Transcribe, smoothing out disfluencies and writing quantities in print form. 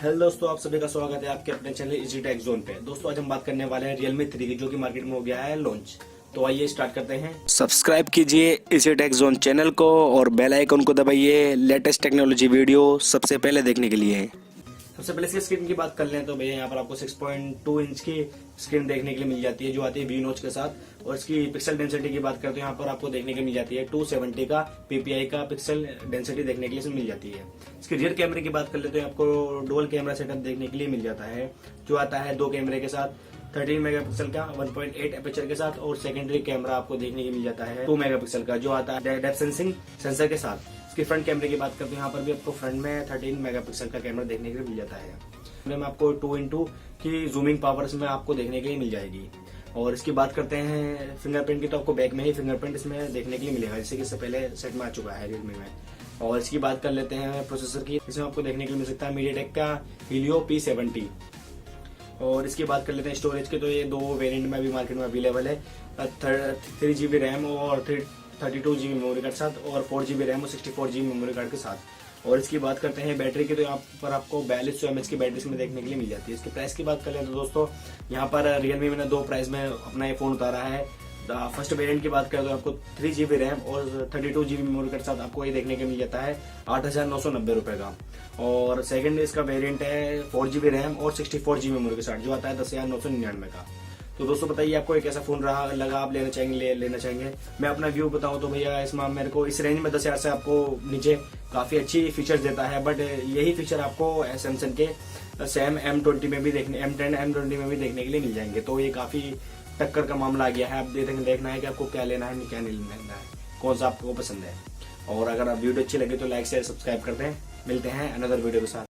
Hello दोस्तों, आप सभी का स्वागत है आपके अपने चैनल Easytechzone पे। दोस्तों आज हम बात करने वाले हैं Realme 3 की, जो कि मार्केट में हो गया है लॉन्च। तो आइए स्टार्ट करते हैं। सब्सक्राइब कीजिए Easytechzone चैनल को और बेल आइकन को दबाइए लेटेस्ट टेक्नोलॉजी वीडियो सबसे पहले देखने के लिए। सबसे पहले इसकी स्क्रीन की बात कर लें तो भैया यहाँ पर आपको 6.2 इंच की स्क्रीन देखने के लिए मिल जाती है, जो आती है वी नॉच के साथ। और इसकी पिक्सल डेंसिटी की बात करते हैं, यहाँ पर आपको देखने के मिल जाती है 270 का PPI का पिक्सल डेंसिटी देखने के लिए मिल जाती है। इसके रियर कैमरे की बात कर ले तो आपको डुअल कैमरा सेटअप देखने के लिए मिल जाता है, जो आता है 2 कैमरे के साथ 13 मेगापिक्सल का 1.8 एपर्चर के साथ। और सेकेंडरी कैमरा आपको देखने के मिल जाता है 2 मेगापिक्सल का, जो आता है डेप्थ सेंसिंग सेंसर के साथ। इसके फ्रंट कैमरे की बात करते हैं, यहाँ पर भी आपको फ्रंट में 13 मेगापिक्सल का कैमरा देखने के लिए मिल जाता है। कैमरे में आपको 2x2 की जूमिंग पावर इसमें आपको देखने के लिए मिल जाएगी। और इसकी बात करते हैं फिंगरप्रिंट की, तो आपको बैक में ही फिंगरप्रिंट इसमें देखने के लिए मिलेगा, जैसे कि इससे पहले सेट में आ चुका है Realme में। और इसकी बात कर लेते हैं प्रोसेसर की, इसमें आपको देखने के लिए मिल सकता है MediaTek का Helio P70। और इसकी बात कर लेते हैं स्टोरेज के, तो ये 2 वेरिएंट में अभी मार्केट में अवेलेबल है, 3GB रैम और 32GB मेमोरी कार्ड के साथ, और 4GB रैम और 64GB मेमोरी कार्ड के साथ। और इसकी बात करते हैं बैटरी की, तो यहाँ पर आपको 4200 mAh की बैटरी इसमें देखने के लिए मिल जाती है। इसके प्राइस की बात कर लें तो दोस्तों यहाँ पर Realme ने 2 प्राइस में अपना ये फोन उतारा है। फर्स्ट वेरिएंट की बात करें तो आपको 3GB रैम और 32GB मेमोरी कार्ड के साथ आपको ये देखने के मिल जाता है 8,990 रुपए का। और सेकंड इसका वेरिएंट है 4GB रैम और 64GB मेमोरी के साथ, जो आता है 10,999 का। तो दोस्तों बताइए आपको एक ऐसा फोन लगा आप लेना चाहेंगे लेना चाहेंगे। मैं अपना व्यू बताऊं तो भैया इसमें मेरे को इस रेंज में 10,000 से आपको नीचे काफी अच्छी फीचर्स देता है, बट यही फीचर आपको सैमसंग के सैम M20 में भी M10 M20 में भी देखने के लिए मिल जाएंगे। तो ये काफी टक्कर का मामला आ गया है। अब देखना है कि आपको क्या लेना है क्या नहीं लेना है, कौन सा आपको पसंद है। और अगर आप वीडियो अच्छी लगे तो लाइक शेयर सब्सक्राइब करते हैं। मिलते हैं अनदर वीडियो के साथ।